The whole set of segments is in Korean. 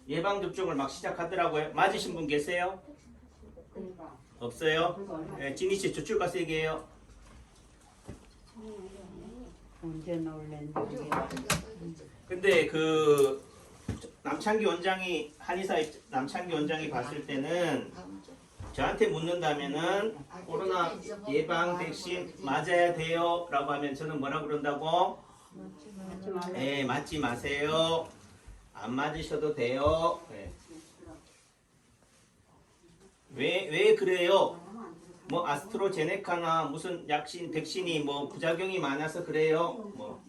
예방접종을 막 시작하더라고요. 맞으신 분 계세요? 없어요? 네, 진희씨 저출가세 얘기해요. 언제 나올랜지. 근데 그 남창기 원장이 한의사의 남창기 원장이 봤을 때는 저한테 묻는다면은 코로나 예방 백신 맞아야 돼요 라고 하면 저는 뭐라 그런다고? 네, 맞지 마세요. 안 맞으셔도 돼요. 네. 왜 그래요? 뭐 아스트로제네카나 무슨 약신 백신이 뭐 부작용이 많아서 그래요. 뭐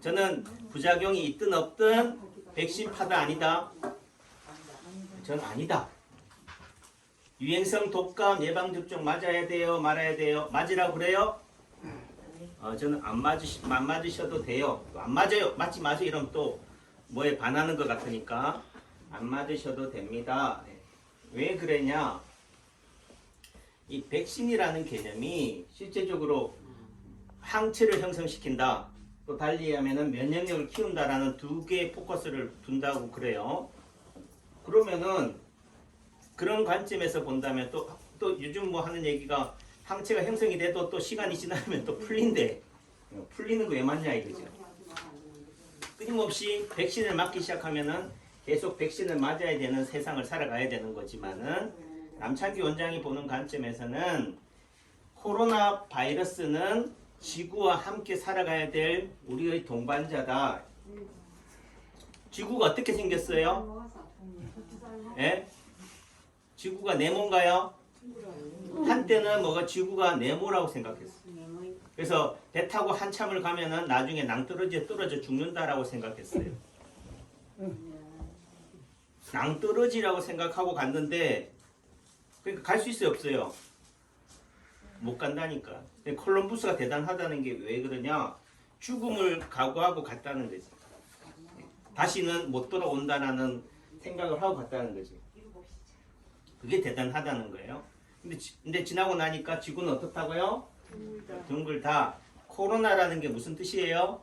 저는 부작용이 있든 없든 백신 파다 아니다. 전 아니다. 유행성 독감 예방접종 맞아야 돼요, 말아야 돼요. 맞으라고 그래요? 저는 안 맞으셔도 돼요. 안 맞아요, 맞지 마세요. 이러면 또 뭐에 반하는 것 같으니까 안 맞으셔도 됩니다. 왜 그러냐? 이 백신이라는 개념이 실제적으로 항체를 형성시킨다. 또 달리 하면은 면역력을 키운다라는 두 개의 포커스를 둔다고 그래요. 그러면은 그런 관점에서 본다면 또 요즘 뭐 하는 얘기가 항체가 형성이 돼도 또 시간이 지나면 또 풀린대. 풀리는 거 왜 맞냐 이거죠. 끊임없이 백신을 맞기 시작하면은 계속 백신을 맞아야 되는 세상을 살아가야 되는 거지만은 남창기 원장이 보는 관점에서는 코로나 바이러스는 지구와 함께 살아가야 될 우리의 동반자다. 지구가 어떻게 생겼어요? 예? 지구가 네모인가요? 한때는 뭐가 지구가 네모라고 생각했어요. 그래서 배 타고 한참을 가면은 나중에 낭떠러지에 떨어져 죽는다라고 생각했어요. 낭떠러지라고 생각하고 갔는데 그러니까 갈 수 있어요, 없어요? 못 간다니까. 콜럼부스가 대단하다는 게 왜 그러냐? 죽음을 각오하고 갔다는 거지. 다시는 못 돌아온다라는 생각을 하고 갔다는 거지. 그게 대단하다는 거예요. 근데 지나고 나니까 지구는 어떻다고요? 둥글다. 코로나라는 게 무슨 뜻이에요?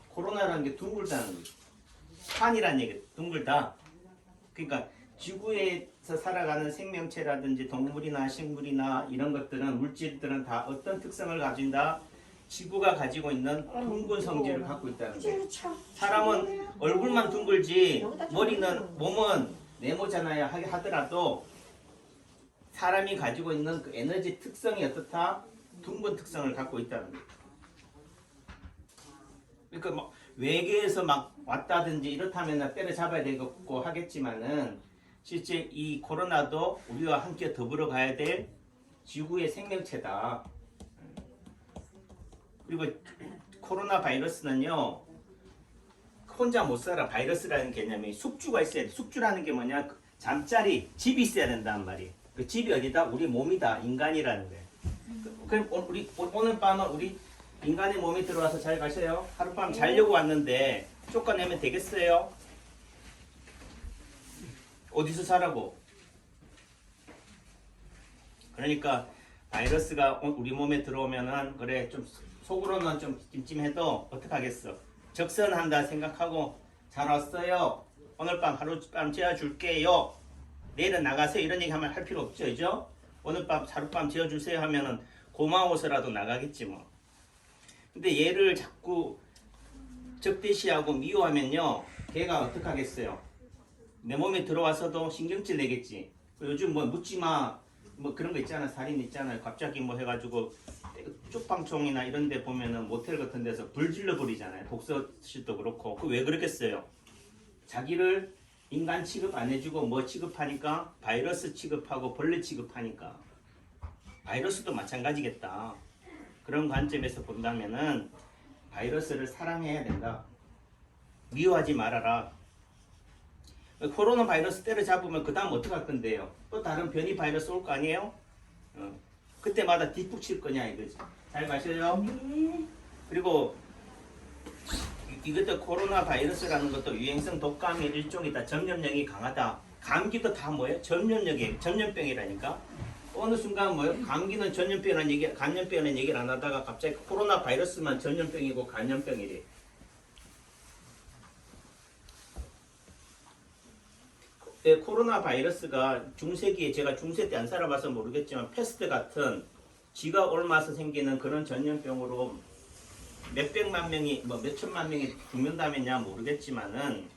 코로나라는 게 둥글다는 거죠. 판이라는 얘기, 둥글다. 그러니까 지구에서 살아가는 생명체라든지 동물이나 식물이나 이런 것들은 물질들은 다 어떤 특성을 가진다? 지구가 가지고 있는 둥근 성질을 갖고 있다는 거예요. 사람은 얼굴만 둥글지 몸은 네모잖아요 하더라도 사람이 가지고 있는 그 에너지 특성이 어떻다? 둥근 특성을 갖고 있다는 거예요. 그러니까 뭐 외계에서 막 왔다든지 이렇다면 때려잡아야 되겠고 하겠지만은 실제 이 코로나도 우리와 함께 더불어 가야 될 지구의 생명체다. 그리고 코로나 바이러스는요 혼자 못 살아. 바이러스라는 개념이 숙주가 있어야 돼. 숙주라는 게 뭐냐? 잠자리 집이 있어야 된단 말이에요. 그 집이 어디다? 우리 몸이다. 인간이라는 거예요. 그럼 오늘 밤은 우리 인간의 몸에 들어와서 잘 가셔요. 하룻밤 자려고 왔는데 쫓아내면 되겠어요? 어디서 자라고? 그러니까 바이러스가 우리 몸에 들어오면은 그래 좀 속으로는 좀 찜찜해도 어떡하겠어? 적선한다 생각하고 잘 왔어요. 오늘 밤 하룻밤 재워줄게요. 내일은 나가세요. 이런 얘기 하면 할 필요 없죠, 그죠? 오늘 밤 하룻밤 재워주세요 하면은 고마워서라도 나가겠지 뭐. 근데 얘를 자꾸 적대시하고 미워하면요, 걔가 어떡하겠어요? 내 몸에 들어와서도 신경질 내겠지. 요즘 뭐 묻지마 뭐 그런 거 있잖아. 살인 있잖아요. 갑자기 뭐 해가지고 쪽방촌이나 이런 데 보면은 모텔 같은 데서 불 질러버리잖아요. 독서실도 그렇고. 그 왜 그렇겠어요? 자기를 인간 취급 안 해주고 뭐 취급하니까? 바이러스 취급하고 벌레 취급하니까. 바이러스도 마찬가지겠다. 그런 관점에서 본다면은 바이러스를 사랑해야 된다. 미워하지 말아라. 코로나 바이러스 때려잡으면 그 다음 어떻게 할 건데요? 또 다른 변이 바이러스 올 거 아니에요? 그때마다 뒷북 칠 거냐 이거지. 잘 마셔요. 그리고 이것도 코로나 바이러스라는 것도 유행성 독감의 일종이다. 전염력이 강하다. 감기도 다 뭐예요? 전염병이라니까. 어느 순간 뭐예요? 감기는 전염병이라는 얘기, 감염병이라는 얘기를 안 하다가 갑자기 코로나 바이러스만 전염병이고 감염병이래. 코로나 바이러스가 중세기에 제가 중세 때 안 살아봐서 모르겠지만 패스트 같은 쥐가 옮아서 생기는 그런 전염병으로 몇백만 명이 뭐 몇천만 명이 죽는다면야 모르겠지만은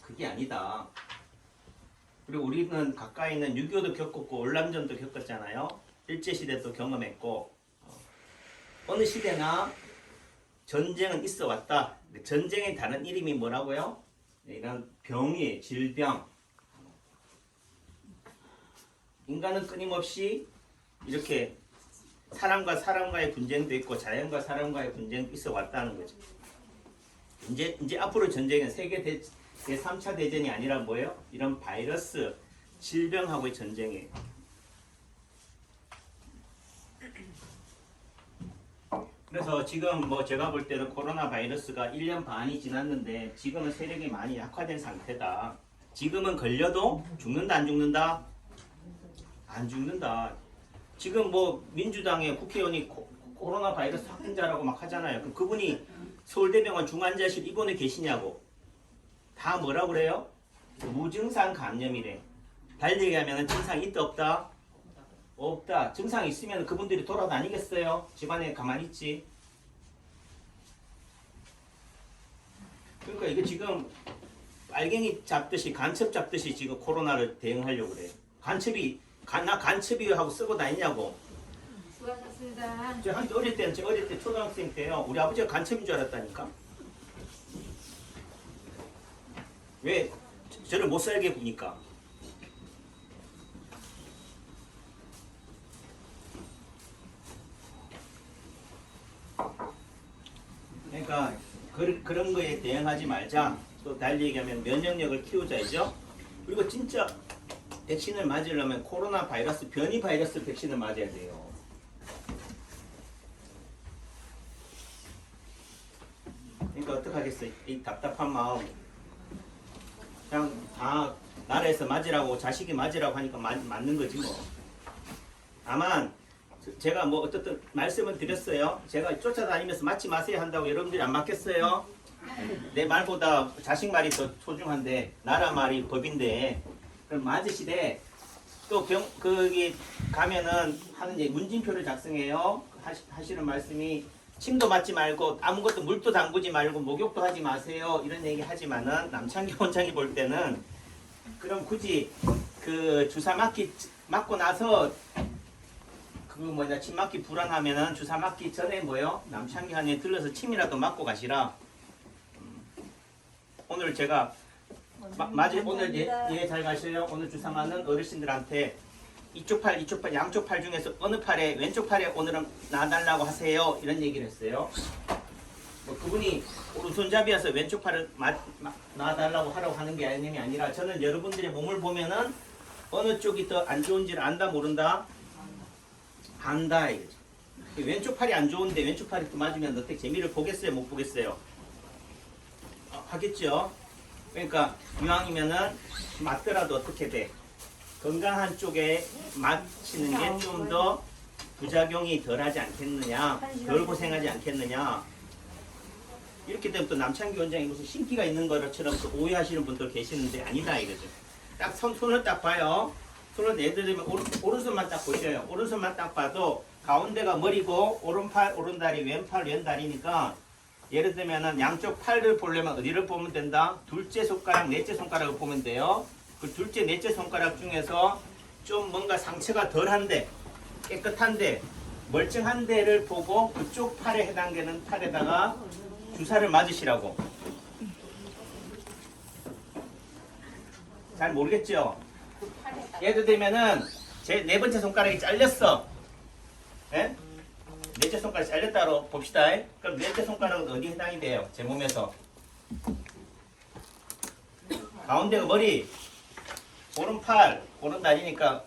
그게 아니다. 그리고 우리는 가까이 있는 6.25도 겪었고 월남전도 겪었잖아요. 일제시대도 경험했고 어느 시대나 전쟁은 있어 왔다. 전쟁의 다른 이름이 뭐라고요? 이런 병이 질병. 인간은 끊임없이 이렇게 사람과 사람과의 분쟁도 있고 자연과 사람과의 분쟁도 있어 왔다는 거죠. 이제 앞으로 전쟁은 세계 제3차 대전이 아니라 뭐예요? 이런 바이러스, 질병하고의 전쟁이에요. 그래서 지금 뭐 제가 볼 때는 코로나 바이러스가 1년 반이 지났는데 지금은 세력이 많이 약화된 상태다. 지금은 걸려도 죽는다 안 죽는다? 안 죽는다. 지금 뭐 민주당의 국회의원이 코로나 바이러스 확진자라고 막 하잖아요. 그럼 그분이 서울대병원 중환자실 입원해 계시냐고. 다 뭐라 그래요? 무증상 감염이래. 달리 얘기하면 증상이 있다 없다? 없다. 증상이 있으면 그분들이 돌아다니겠어요? 집안에 가만히 있지. 그러니까 이게 지금 알갱이 잡듯이 간첩 잡듯이 지금 코로나를 대응하려고 그래요. 나 간첩이 하고 쓰고 다니냐고. 수고하셨습니다. 제가 한때 어릴 때 초등학생 때요. 우리 아버지가 간첩인 줄 알았다니까. 왜 저를 못 살게 구니까. 그러니까 그런 거에 대응하지 말자. 또 달리 얘기하면 면역력을 키우자이죠. 그리고 진짜 백신을 맞으려면 코로나 바이러스 변이 바이러스 백신을 맞아야 돼요. 그러니까 어떡하겠어요. 이 답답한 마음. 그냥 다 나라에서 맞으라고 자식이 맞으라고 하니까 맞는 거지 뭐. 다만 제가 뭐 어떻든 말씀을 드렸어요. 제가 쫓아다니면서 맞지 마세요 한다고 여러분들이 안 맞겠어요? 내 말보다 자식 말이 더 소중한데 나라 말이 법인데 그럼 맞으시되 또 거기 가면은 하는 얘기 문진표를 작성해요. 하시는 말씀이 침도 맞지 말고 아무것도 물도 담그지 말고 목욕도 하지 마세요. 이런 얘기 하지만은 남창기 원장이 볼 때는 그럼 굳이 그 주사 맞고 나서 침 맞기 불안하면은 주사 맞기 전에 뭐요? 남창기 한에 들러서 침이라도 맞고 가시라. 오늘 제가 오늘 잘 가셔요. 오늘 주사 맞는 어르신들한테 이쪽 팔, 양쪽 팔 중에서 어느 팔에, 왼쪽 팔에 오늘은 놔달라고 하세요. 이런 얘기를 했어요. 뭐 그분이 오른손잡이여서 왼쪽 팔을 놔달라고 하라고 하는 게 아니라 저는 여러분들의 몸을 보면은 어느 쪽이 더 안 좋은지를 안다 모른다? 안다 이거죠. 왼쪽 팔이 안 좋은데 왼쪽 팔이 또 맞으면 어떻게 재미를 보겠어요? 못 보겠어요? 하겠죠. 그러니까 이왕이면은 맞더라도 어떻게 돼? 건강한 쪽에 맞히는 게 좀 더 부작용이 덜하지 않겠느냐, 덜 고생하지 않겠느냐. 이렇게 되면 또 남창기 원장이 무슨 신기가 있는 것처럼 또 오해하시는 분들 계시는데 아니다 이거죠. 딱 손을 딱 봐요. 손을 예를 들면 오른손만 딱 보셔요. 오른손만 딱 봐도 가운데가 머리고 오른팔 오른다리 왼팔 왼다리니까 예를 들면은 양쪽 팔을 보려면 어디를 보면 된다? 둘째 손가락 넷째 손가락을 보면 돼요. 그 둘째 넷째 손가락 중에서 좀 뭔가 상처가 덜한데 깨끗한데 멀쩡한 데를 보고 그쪽 팔에 해당되는 팔에다가 주사를 맞으시라고. 잘 모르겠죠? 예를 들면은 제 네 번째 손가락이 잘렸어. 예? 넷째 손가락이 잘렸다로 봅시다. 그럼 넷째 손가락은 어디 해당이 돼요? 제 몸에서. 가운데가 머리, 오른팔, 오른다리니까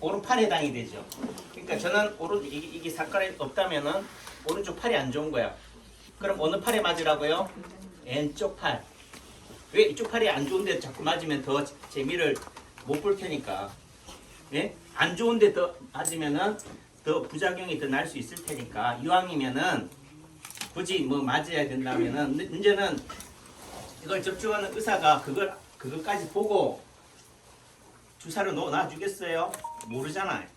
오른팔에 해당이 되죠. 그러니까 저는 이게 손가락이 없다면은 오른쪽 팔이 안 좋은 거야. 그럼 어느 팔에 맞으라고요? 왼쪽 팔. 왜 이쪽 팔이 안 좋은데 자꾸 맞으면 더 재미를 못 볼 테니까. 예? 안 좋은데 더 맞으면은 더 부작용이 더 날 수 있을 테니까 이왕이면은 굳이 뭐 맞아야 된다면은 이제는 이걸 접종하는 의사가 그것까지 보고 주사를 놔주겠어요? 모르잖아요.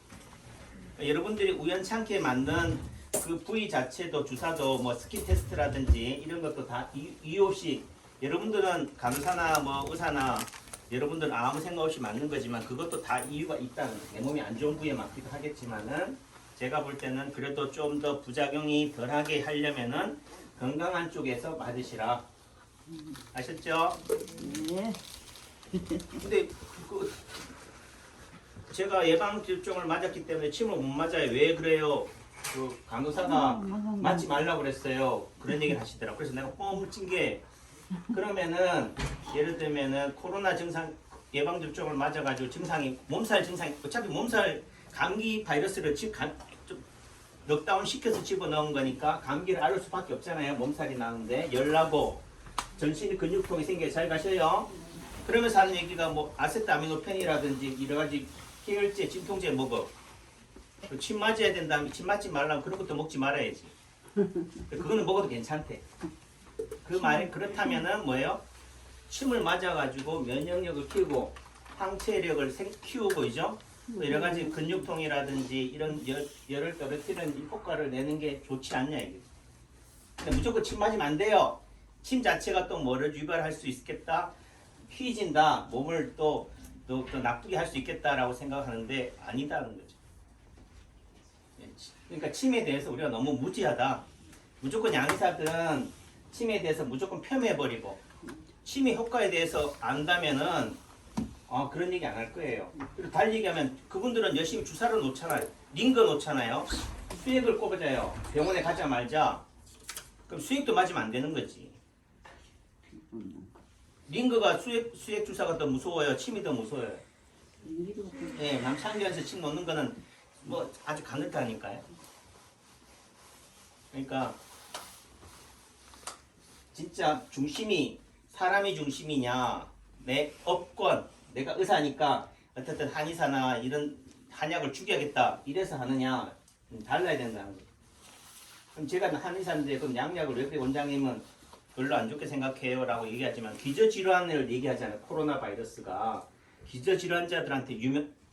여러분들이 우연찮게 만든 그 부위 자체도 주사도 뭐 스킨 테스트라든지 이런 것도 다 이유 없이 여러분들은 간호사나 뭐 의사나 여러분들은 아무 생각 없이 맞는 거지만 그것도 다 이유가 있다는 거예요. 내 몸이 안 좋은 부위에 맞기도 하겠지만은 제가 볼 때는 그래도 좀 더 부작용이 덜하게 하려면은 건강한 쪽에서 맞으시라. 아셨죠? 네. 근데 그 제가 예방접종을 맞았기 때문에 침을 못 맞아요. 왜 그래요? 그 간호사가 맞지 말라고 그랬어요. 그런 얘기를 하시더라고. 그래서 내가 뻥 찐 게 그러면은 예를 들면은 코로나 증상 예방접종을 맞아가지고 증상이 몸살 증상이 어차피 몸살 감기 바이러스를 좀 넉다운 시켜서 집어넣은 거니까 감기를 앓을 수밖에 없잖아요. 몸살이 나는데 열나고 전신 근육통이 생겨. 잘 가셔요. 그러면서 하는 얘기가 뭐 아세트아미노펜이라든지 여러 가지 해열제, 진통제 먹어. 침 맞아야 된다. 침 맞지 말라면 그런 것도 먹지 말아야지. 그거는 먹어도 괜찮대. 그 말이 그렇다면은 뭐예요? 침을 맞아가지고 면역력을 키우고 항체력을 키우고 이죠. 또 여러 가지 근육통이라든지 이런 열을 떨어뜨리는 효과를 내는 게 좋지 않냐 이게. 근데 무조건 침 맞으면 안 돼요. 침 자체가 또 뭐를 유발할 수 있겠다. 휘진다. 몸을 또 나쁘게 할 수 있겠다라고 생각하는데 아니다는 거죠. 그러니까 침에 대해서 우리가 너무 무지하다. 무조건 양의사들은 침에 대해서 무조건 폄훼해버리고 침의 효과에 대해서 안다면은 그런 얘기 안 할 거예요. 그리고 달리 얘기하면 그분들은 열심히 주사를 놓잖아요. 링거 놓잖아요. 수액을 꼽아줘요. 병원에 가자 말자. 그럼 수액도 맞으면 안 되는 거지. 링거가 수액 주사가 더 무서워요. 침이 더 무서워요. 예, 남창기에서 침 놓는 거는 뭐 아주 가능하니까요. 그러니까 진짜 중심이 사람이 중심이냐, 내 업권, 내가 의사니까 어쨌든 한의사나 이런 한약을 죽여야겠다 이래서 하느냐 달라야 된다는 거예요. 그럼 제가 한의사인데 그럼 양약을 왜 그래 원장님은 별로 안 좋게 생각해요 라고 얘기하지만 기저질환을 얘기하잖아요. 코로나 바이러스가 기저질환자들한테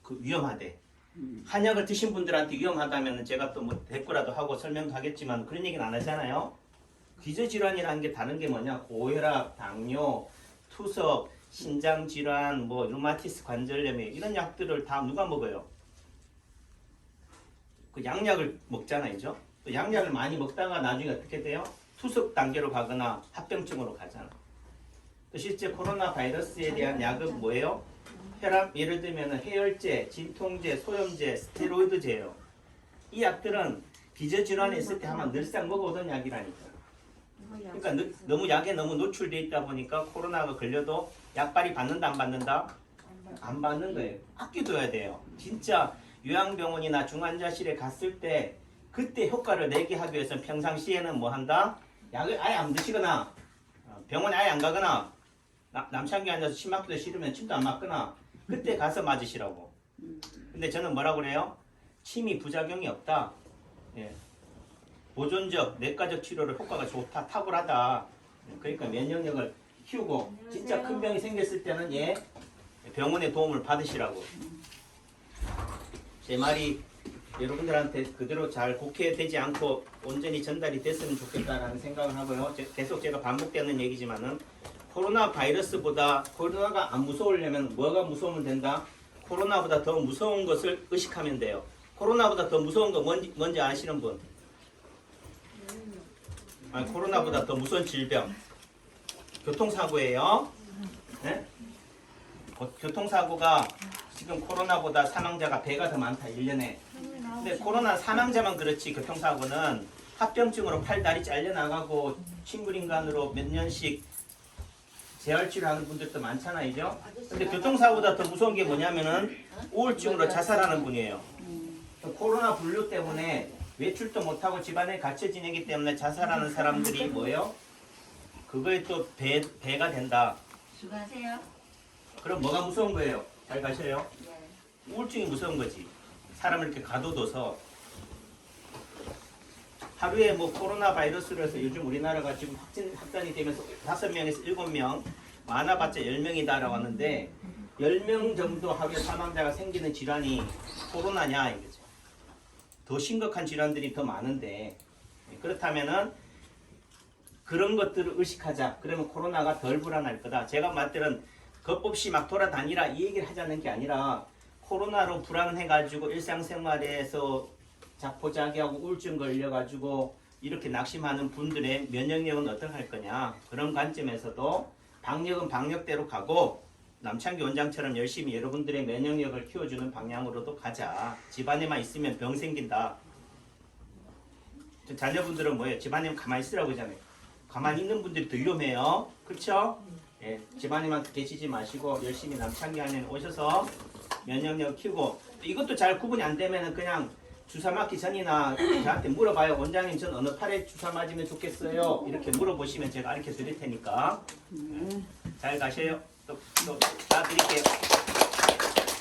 위험하대. 한약을 드신 분들한테 위험하다면 제가 또 뭐 댓글라도 하고 설명도 하겠지만 그런 얘기는 안 하잖아요. 기저질환이라는 게 다른 게 뭐냐? 고혈압, 당뇨, 투석, 신장질환, 뭐 루마티스 관절염 이런 약들을 다 누가 먹어요? 그 양약을 먹잖아요. 또 양약을 많이 먹다가 나중에 어떻게 돼요? 투석 단계로 가거나 합병증으로 가잖아. 또 실제 코로나 바이러스에 대한 약은 뭐예요? 혈압, 예를 들면 해열제, 진통제, 소염제, 스테로이드제예요. 이 약들은 기저질환이 있을 때 하면 늘상 먹어오던 약이라니까. 그러니까 너무 약에 너무 노출돼 있다 보니까 코로나가 걸려도 약발이 받는다 안 받는다? 안 받는 거예요. 아껴둬야 돼요. 진짜 요양병원이나 중환자실에 갔을 때 그때 효과를 내게 하기 위해서는 평상시에는 뭐 한다? 약을 아예 안 드시거나 병원에 아예 안 가거나 남창기 앉아서 침 맞기도 싫으면 침도 안 맞거나 그때 가서 맞으시라고. 근데 저는 뭐라고 그래요? 침이 부작용이 없다. 예. 보존적, 내과적 치료를 효과가 좋다, 탁월하다. 그러니까 면역력을 키우고 진짜 큰 병이 생겼을 때는 병원의 도움을 받으시라고. 제 말이 여러분들한테 그대로 잘 곡해되지 않고 온전히 전달이 됐으면 좋겠다라는 생각을 하고요. 계속 제가 반복되는 얘기지만은 코로나 바이러스보다 코로나가 안 무서우려면 뭐가 무서우면 된다? 코로나보다 더 무서운 것을 의식하면 돼요. 코로나보다 더 무서운 거 뭔지 아시는 분? 코로나보다 더 무서운 질병. 교통사고예요. 네? 교통사고가 지금 코로나보다 사망자가 배가 더 많다. 1년에. 근데 코로나 사망자만 그렇지 교통사고는 합병증으로 팔, 다리 잘려나가고 침불인간으로 몇 년씩 재활치료하는 분들도 많잖아요. 근데 교통사고보다 더 무서운 게 뭐냐면은 우울증으로 자살하는 분이에요. 코로나 분류 때문에 외출도 못하고 집안에 갇혀 지내기 때문에 자살하는 사람들이 뭐예요? 그거에 또 배가 된다. 수고하세요. 그럼 뭐가 무서운 거예요? 잘 가셔요? 네. 우울증이 무서운 거지. 사람을 이렇게 가둬둬서 하루에 뭐 코로나 바이러스로 해서 요즘 우리나라가 지금 확산이 되면서 5명에서 7명 많아봤자 10명이다라고 하는데 10명 정도 하루에 사망자가 생기는 질환이 코로나냐 이거죠. 더 심각한 질환들이 더 많은데 그렇다면은 그런 것들을 의식하자. 그러면 코로나가 덜 불안할 거다. 제가 말들은 겁 없이 막 돌아다니라 이 얘기를 하자는 게 아니라 코로나로 불안해가지고 일상생활에서 자포자기하고 우울증 걸려가지고 이렇게 낙심하는 분들의 면역력은 어떻게 할 거냐. 그런 관점에서도 방역은 방역대로 가고 남창기 원장처럼 열심히 여러분들의 면역력을 키워주는 방향으로도 가자. 집안에만 있으면 병 생긴다. 자녀분들은 뭐예요? 집안에만 가만히 있으라고 하잖아요. 가만히 있는 분들이 더 위험해요. 그렇죠? 예, 집안에만 계시지 마시고 열심히 남창기 안에 오셔서 면역력 키우고 이것도 잘 구분이 안 되면은 그냥 주사 맞기 전이나 저한테 물어봐요. 원장님 전 어느 팔에 주사 맞으면 좋겠어요? 이렇게 물어보시면 제가 가르쳐 드릴 테니까 잘 가셔요. 또 다 드릴게요.